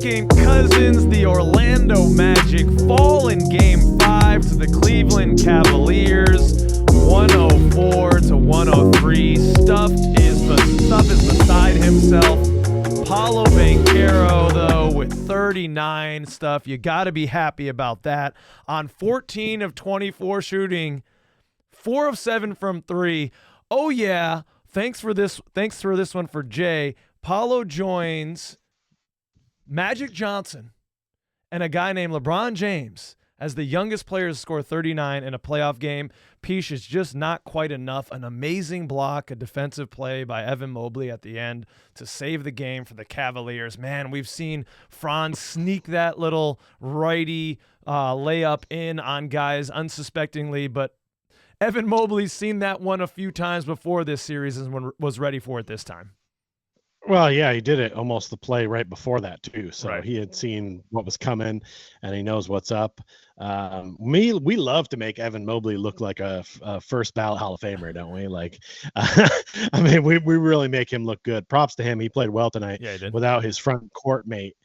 second cousins, the Orlando Magic, fall in Game 5 to the Cleveland Cavaliers, 104-103. Stuff is beside himself. Paulo Banchero, though, with 39 stuff. You got to be happy about that. On 14 of 24 shooting, 4 of 7 from 3. Oh, yeah. Thanks for this one for Jay. Paulo joins Magic Johnson and a guy named LeBron James as the youngest player to score 39 in a playoff game. Pich is just not quite enough. An amazing block, a defensive play by Evan Mobley at the end to save the game for the Cavaliers. Man, we've seen Franz sneak that little righty layup in on guys unsuspectingly, but Evan Mobley's seen that one a few times before this series and was ready for it this time. Well, yeah, he did it almost the play right before that too. So Right. He had seen what was coming, and he knows what's up. We love to make Evan Mobley look like a first ballot Hall of Famer, don't we? Like, I mean, we really make him look good. Props to him. He played well tonight. Yeah, he did. Without his front court mate.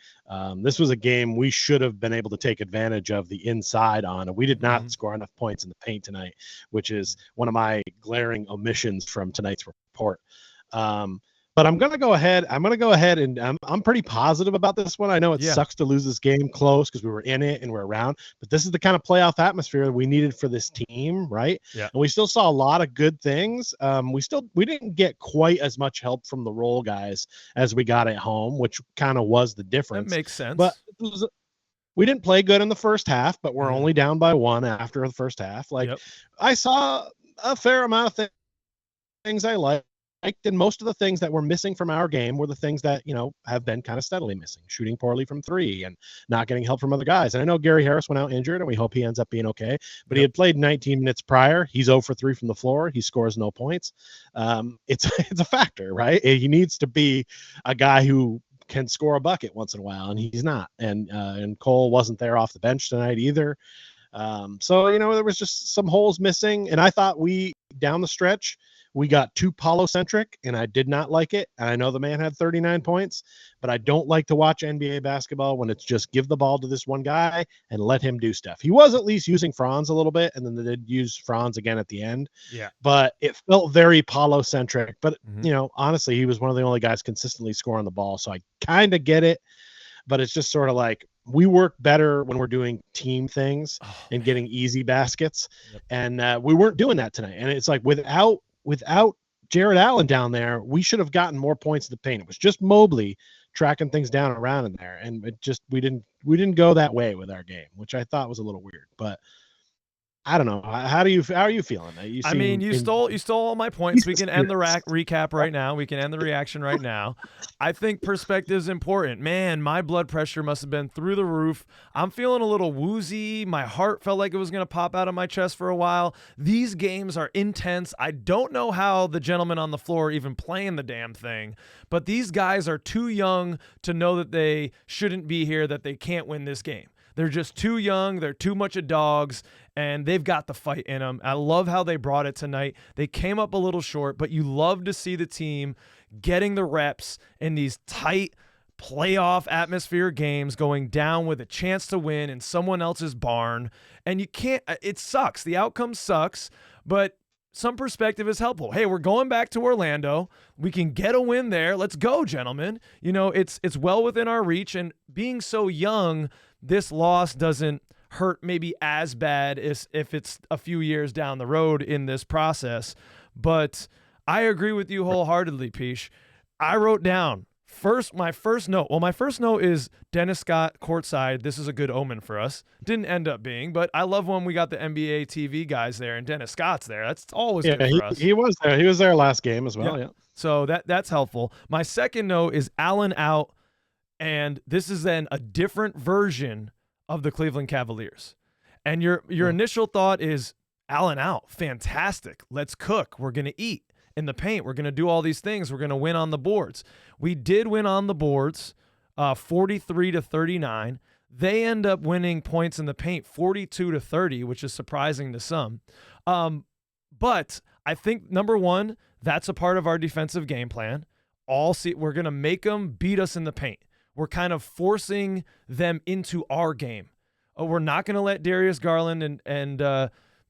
This was a game we should have been able to take advantage of the inside on. We did not score enough points in the paint tonight, which is one of my glaring omissions from tonight's report. But I'm going to go ahead and I'm pretty positive about this one. I know it sucks to lose this game close because we were in it and we're around, but this is the kind of playoff atmosphere we needed for this team, right? Yeah. And we still saw a lot of good things. We didn't get quite as much help from the role guys as we got at home, which kind of was the difference. That makes sense. But we didn't play good in the first half, but we're only down by 1 after the first half. Like, I saw a fair amount of things I liked. And most of the things that were missing from our game were the things that, have been kind of steadily missing. Shooting poorly from 3 and not getting help from other guys. And I know Gary Harris went out injured, and we hope he ends up being okay. But he had played 19 minutes prior. He's 0 for 3 from the floor. He scores no points. It's a factor, right? He needs to be a guy who can score a bucket once in a while, and he's not. And Cole wasn't there off the bench tonight either. So, there was just some holes missing. And I thought down the stretch, we got too Paulo-centric, and I did not like it. And I know the man had 39 points, but I don't like to watch NBA basketball when it's just give the ball to this one guy and let him do stuff. He was at least using Franz a little bit, and then they did use Franz again at the end. Yeah. But it felt very Paulo-centric. But, honestly, he was one of the only guys consistently scoring the ball, so I kind of get it. But it's just sort of like we work better when we're doing team things and getting easy baskets. Yep. And we weren't doing that tonight. And it's like without Jared Allen down there, we should have gotten more points in the paint. It was just Mobley tracking things down and around in there. And it just, we didn't go that way with our game, which I thought was a little weird, but I don't know. How are you feeling? You stole all my points. We can end the recap right now. We can end the reaction right now. I think perspective is important. Man, my blood pressure must have been through the roof. I'm feeling a little woozy. My heart felt like it was going to pop out of my chest for a while. These games are intense. I don't know how the gentlemen on the floor are even playing the damn thing, but these guys are too young to know that they shouldn't be here, that they can't win this game. They're just too young. They're too much of dogs, and they've got the fight in them. I love how they brought it tonight. They came up a little short, but you love to see the team getting the reps in these tight playoff atmosphere games, going down with a chance to win in someone else's barn. And it sucks. The outcome sucks, but some perspective is helpful. Hey, we're going back to Orlando. We can get a win there. Let's go, gentlemen. It's well within our reach, and being so young, this loss doesn't hurt maybe as bad as if it's a few years down the road in this process. But I agree with you wholeheartedly, Pich. I wrote down my first note. Well, my first note is Dennis Scott courtside. This is a good omen for us. Didn't end up being, but I love when we got the NBA TV guys there and Dennis Scott's there. That's always good for us. He was there. He was there last game as well. Yeah. So that's helpful. My second note is Allen out. And this is then a different version of the Cleveland Cavaliers. And your initial thought is Allen out. Fantastic. Let's cook. We're going to eat in the paint. We're going to do all these things. We're going to win on the boards. We did win on the boards, 43-39. They end up winning points in the paint, 42-30, which is surprising to some. But I think, number one, that's a part of our defensive game plan. We're going to make them beat us in the paint. we're kind of forcing them into our game. We're not going to let Darius Garland and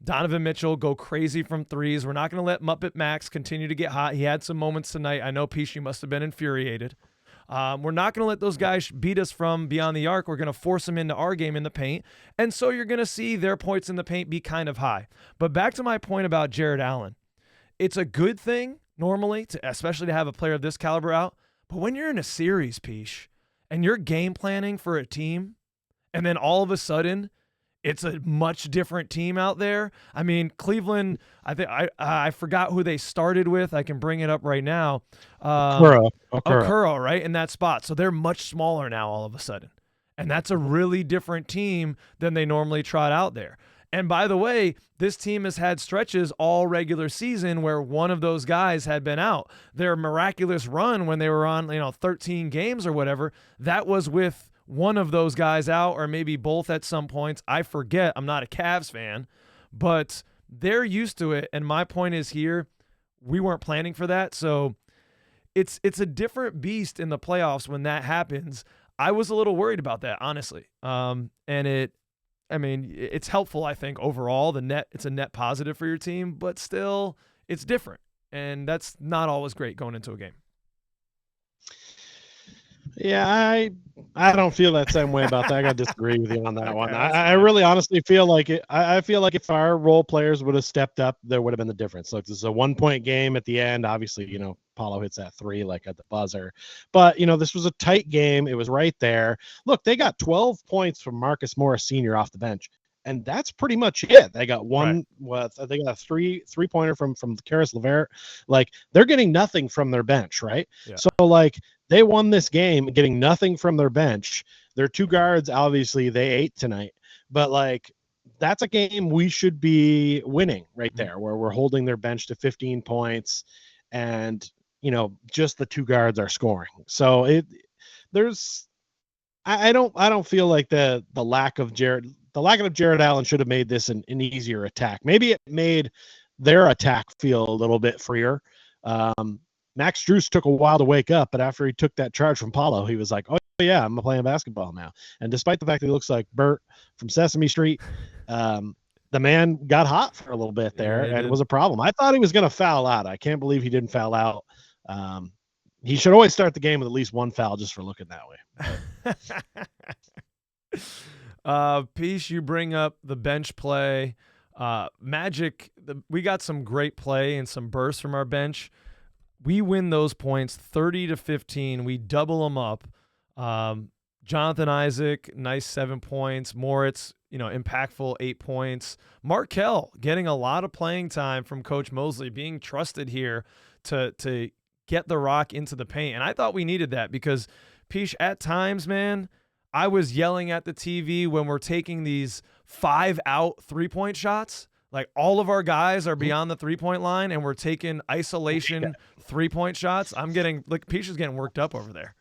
Donovan Mitchell go crazy from threes. We're not going to let Muppet Max continue to get hot. He had some moments tonight. I know, Pish, you must have been infuriated. We're not going to let those guys beat us from beyond the arc. We're going to force them into our game in the paint. And so you're going to see their points in the paint be kind of high. But back to my point about Jared Allen. It's a good thing normally, especially to have a player of this caliber out. But when you're in a series, Pish, and you're game planning for a team, and then all of a sudden it's a much different team out there. I mean, Cleveland, I think I forgot who they started with. I can bring it up right now. Okoro, right, in that spot. So they're much smaller now all of a sudden. And that's a really different team than they normally trot out there. And by the way, this team has had stretches all regular season where one of those guys had been out. Their miraculous run when they were on, 13 games or whatever, that was with one of those guys out, or maybe both at some points. I forget. I'm not a Cavs fan, but they're used to it. And my point is here, we weren't planning for that. So it's a different beast in the playoffs when that happens. I was a little worried about that, honestly. And it's helpful, I think, overall. It's a net positive for your team, but still it's different. And that's not always great going into a game. Yeah, I don't feel that same way about that. I got to disagree with you on that one. I really honestly feel like it. I feel like if our role players would have stepped up, there would have been the difference. Like, this is a 1-point game at the end. Obviously, Paulo hits that 3 like at the buzzer. But, this was a tight game. It was right there. Look, they got 12 points from Marcus Morris Sr. off the bench. And that's pretty much it. They got they got a three-pointer from Karis LeVert. Like, they're getting nothing from their bench, right? Yeah. So, they won this game getting nothing from their bench. Their 2 guards, obviously, they ate tonight. But, that's a game we should be winning right there, where we're holding their bench to 15 points and, just the 2 guards are scoring. So, I don't feel like the lack of Jared Allen should have made this an easier attack. Maybe it made their attack feel a little bit freer. Max Strus took a while to wake up, but after he took that charge from Paulo, he was like, oh, yeah, I'm playing basketball now. And despite the fact that he looks like Bert from Sesame Street, the man got hot for a little bit there, and it was a problem. I thought he was going to foul out. I can't believe he didn't foul out. He should always start the game with at least 1 foul just for looking that way. Pish, you bring up the bench play. Magic, we got some great play and some bursts from our bench. We win those points 30-15. We double them up. Jonathan Isaac, nice 7 points. Moritz, impactful 8 points. Markelle getting a lot of playing time from Coach Mosley, being trusted here to get the rock into the paint. And I thought we needed that because, Pish, at times, man, I was yelling at the TV when we're taking these 5-out 3-point shots. Like, all of our guys are beyond the 3-point line, and we're taking isolation 3-point shots. Pish is getting worked up over there.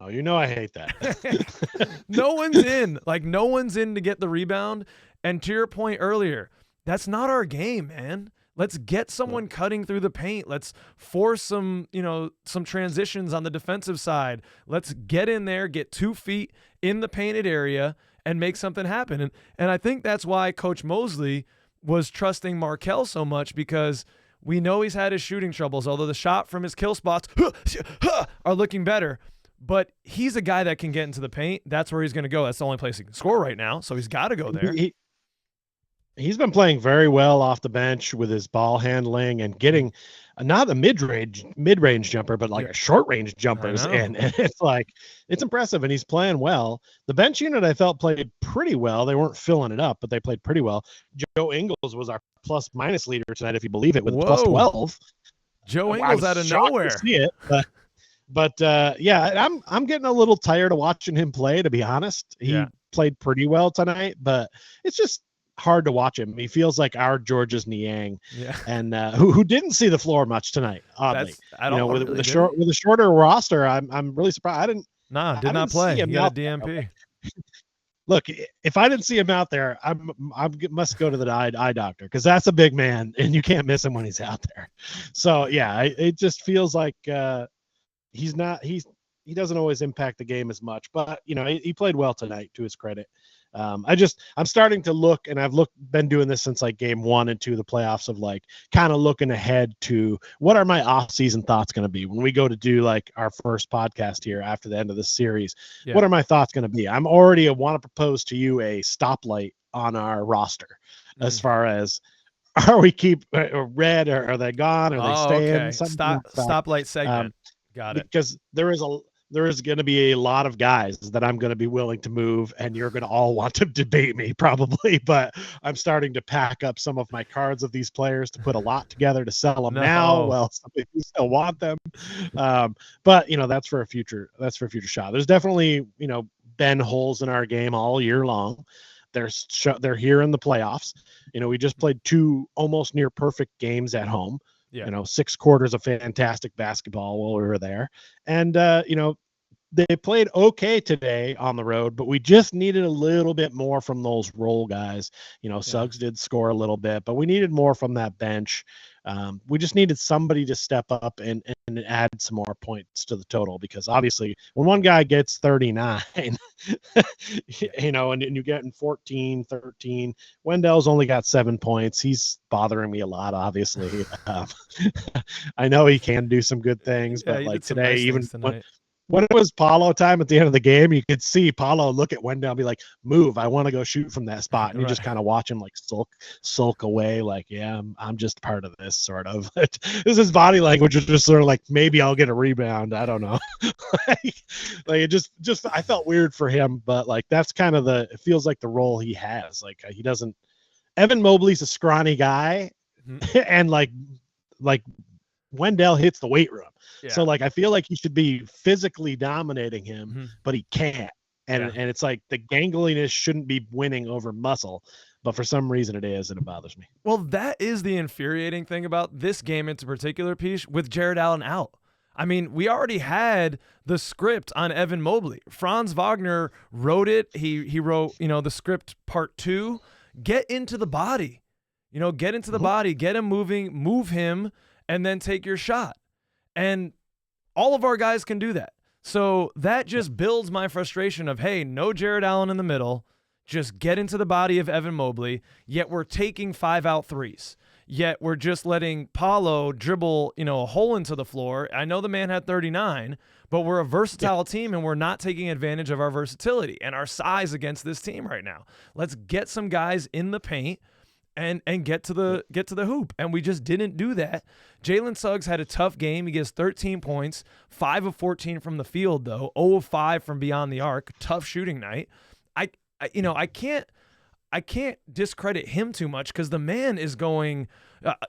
Oh, I hate that. No one's in. No one's in to get the rebound. And to your point earlier, that's not our game, man. Let's get someone cutting through the paint. Let's force some transitions on the defensive side. Let's get in there, get 2 feet in the painted area, and make something happen. And I think that's why Coach Mosley was trusting Markelle so much, because we know he's had his shooting troubles, although the shot from his kill spots are looking better. But he's a guy that can get into the paint. That's where he's going to go. That's the only place he can score right now, so he's got to go there. He's been playing very well off the bench with his ball handling and getting not a mid-range jumper, but a short-range jumpers. And it's impressive, and he's playing well. The bench unit, I felt, played pretty well. They weren't filling it up, but they played pretty well. Joe Ingles was our plus-minus leader tonight, if you believe it, with plus 12. Joe Ingles out of nowhere. To see it, but I'm getting a little tired of watching him play, to be honest. He played pretty well tonight, but it's just hard to watch him. He feels like our Georges Niang, and who didn't see the floor much tonight. Oddly, with a shorter roster, I'm really surprised. I did not play. He got a DMP. Look, if I didn't see him out there, I must go to the eye doctor, because that's a big man, and you can't miss him when he's out there. So it just feels like he's he doesn't always impact the game as much, but he played well tonight, to his credit. I'm starting to look, and been doing this since like game 1 and 2 of the playoffs, of like kind of looking ahead to what are my off-season thoughts going to be when we go to do like our first podcast here after the end of this series. Yeah. What are my thoughts going to be? I'm already want to propose to you a stoplight on our roster as far as, are we keep red, or are they gone? Are they staying? Okay. Stoplight segment. Got it. Because there is going to be a lot of guys that I'm going to be willing to move, and you're going to all want to debate me probably, but I'm starting to pack up some of my cards of these players to put a lot together to sell them now. Well, some people still want them. But that's for a future shot. There's definitely, been holes in our game all year long. They're here in the playoffs. We just played 2 almost near perfect games at home. Yeah. 6 quarters of fantastic basketball while we were there. And, they played okay today on the road, but we just needed a little bit more from those role guys. Suggs did score a little bit, but we needed more from that bench. We just needed somebody to step up and add some more points to the total, because obviously when one guy gets 39, and you get in 14, 13, Wendell's only got 7 points. He's bothering me a lot, obviously. I know he can do some good things, but like today, even when it was Paulo time at the end of the game, you could see Paulo look at Wendell and be like, move, I want to go shoot from that spot. And you just kind of watch him like sulk away, like, yeah, I'm just part of this, sort of. His body language was just sort of like, maybe I'll get a rebound. I don't know. like it just I felt weird for him, but like that's kind of it feels like the role he has. Like he doesn't, Evan Mobley's a scrawny guy, and like Wendell hits the weight room. Yeah. So like I feel like he should be physically dominating him, but he can't. And it's like the gangliness shouldn't be winning over muscle, but for some reason it is, and it bothers me. Well, that is the infuriating thing about this game in particular, Pich, with Jared Allen out. I mean, we already had the script on Evan Mobley. Franz Wagner wrote it. He wrote, the script part 2. Get into the body. Get into the body, get him moving, move him, and then take your shot. And all of our guys can do that. So that just builds my frustration of, hey, no Jared Allen in the middle. Just get into the body of Evan Mobley. Yet we're taking 5-out threes. Yet we're just letting Paulo dribble, a hole into the floor. I know the man had 39, but we're a versatile team, and we're not taking advantage of our versatility and our size against this team right now. Let's get some guys in the paint and get to the hoop. And we just didn't do that. Jalen Suggs had a tough game. He gets 13 points, 5 of 14 from the field, though, 0 of 5 from beyond the arc. Tough shooting night. I can't discredit him too much, because the man is going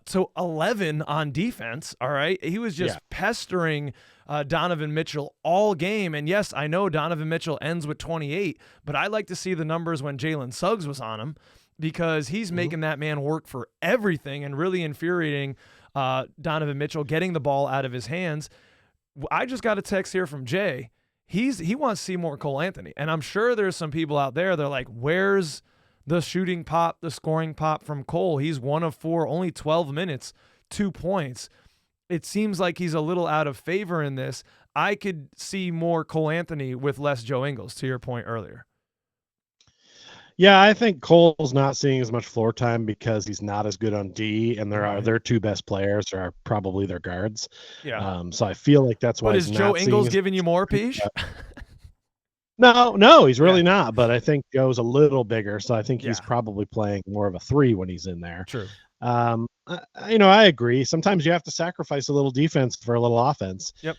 to 11 on defense. All right. He was just pestering Donovan Mitchell all game. And yes, I know Donovan Mitchell ends with 28, but I like to see the numbers when Jalen Suggs was on him, because he's making that man work for everything and really infuriating Donovan Mitchell, getting the ball out of his hands. I just got a text here from Jay. He wants to see more Cole Anthony. And I'm sure there's some people out there, they're like, where's the shooting pop, the scoring pop from Cole? He's 1 of 4, only 12 minutes, 2 points. It seems like he's a little out of favor in this. I could see more Cole Anthony with less Joe Ingles, to your point earlier. Yeah, I think Cole's not seeing as much floor time because he's not as good on D, and their 2 best players are probably their guards. Yeah. So I feel like that's why. But is Joe Ingles giving you more, Pich? No, he's really not. But I think Joe's a little bigger, so I think he's probably playing more of a 3 when he's in there. True. I agree. Sometimes you have to sacrifice a little defense for a little offense. Yep.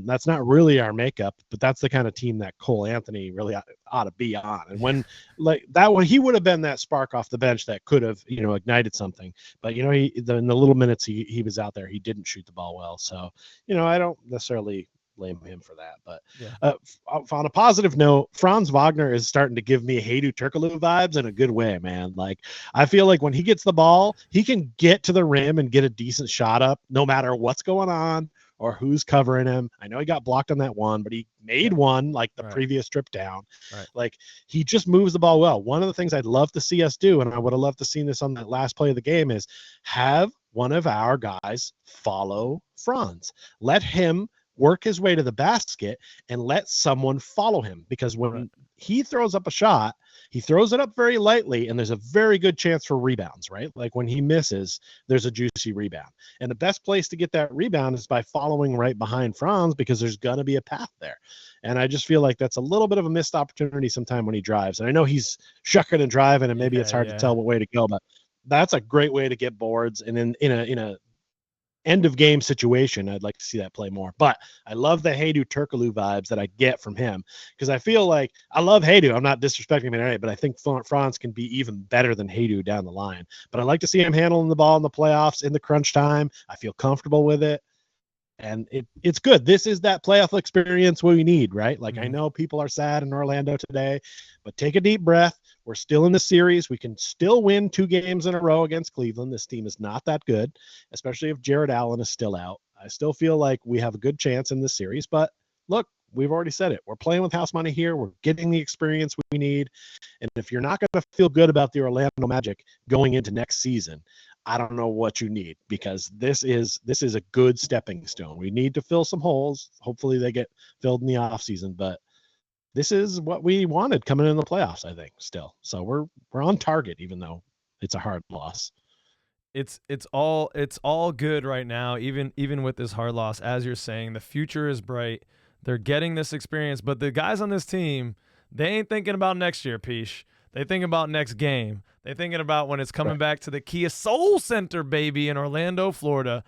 That's not really our makeup, but that's the kind of team that Cole Anthony really ought to be on. And when like that one, he would have been that spark off the bench that could have, ignited something. But in the little minutes he was out there, he didn't shoot the ball well. So, I don't necessarily blame him for that. But on a positive note, Franz Wagner is starting to give me Hedo Turkoglu vibes in a good way, man. Like, I feel like when he gets the ball, he can get to the rim and get a decent shot up no matter what's going on or who's covering him. I know he got blocked on that one, but he made one like the previous trip down. Right. Like, he just moves the ball well. One of the things I'd love to see us do, and I would have loved to see this on that last play of the game, is have one of our guys follow Franz. Let him work his way to the basket and let someone follow him. Because when he throws up a shot, he throws it up very lightly, and there's a very good chance for rebounds, right? Like when he misses, there's a juicy rebound. And the best place to get that rebound is by following right behind Franz, because there's going to be a path there. And I just feel like that's a little bit of a missed opportunity sometime when he drives. And I know he's shucking and driving, and maybe it's hard to tell what way to go, but that's a great way to get boards. And in a end of game situation, I'd like to see that play more. But I love the Hedo Turkoglu vibes that I get from him, because I feel like I love Hedo. I'm not disrespecting him in any way, but I think Franz can be even better than Hedo down the line. But I like to see him handling the ball in the playoffs in the crunch time. I feel comfortable with it. And it's good. This is that playoff experience we need, right? Like, I know people are sad in Orlando today, but take a deep breath. We're still in the series. We can still win 2 games in a row against Cleveland. This team is not that good, especially if Jared Allen is still out. I still feel like we have a good chance in this series. But look, we've already said it. We're playing with house money here. We're getting the experience we need. And if you're not going to feel good about the Orlando Magic going into next season, I don't know what you need, because this is a good stepping stone. We need to fill some holes. Hopefully they get filled in the offseason, but this is what we wanted coming in the playoffs, I think, still. So we're on target, even though it's a hard loss. It's all good right now, even with this hard loss. As you're saying, the future is bright. They're getting this experience, but the guys on this team, they ain't thinking about next year, Pish. They think about next game. They're thinking about when it's coming back to the Kia Soul Center, baby, in Orlando, Florida.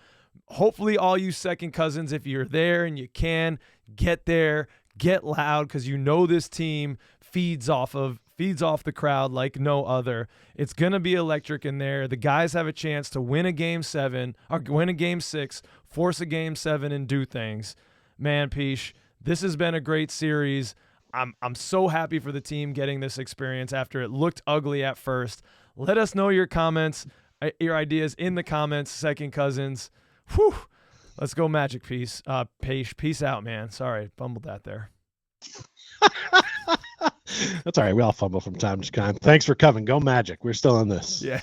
Hopefully all you second cousins, if you're there and you can, get there, get loud, because you know this team feeds off the crowd like no other. It's going to be electric in there. The guys have a chance to win a Game 7 or win a Game 6, force a Game 7, and do things. Man, Pish, this has been a great series. I'm so happy for the team getting this experience after it looked ugly at first. Let us know your comments, your ideas in the comments, second cousins. Whew. Let's go Magic. Peace out, man. Sorry, fumbled that there. That's all right. We all fumble from time to time. Thanks for coming. Go Magic. We're still in this. Yeah.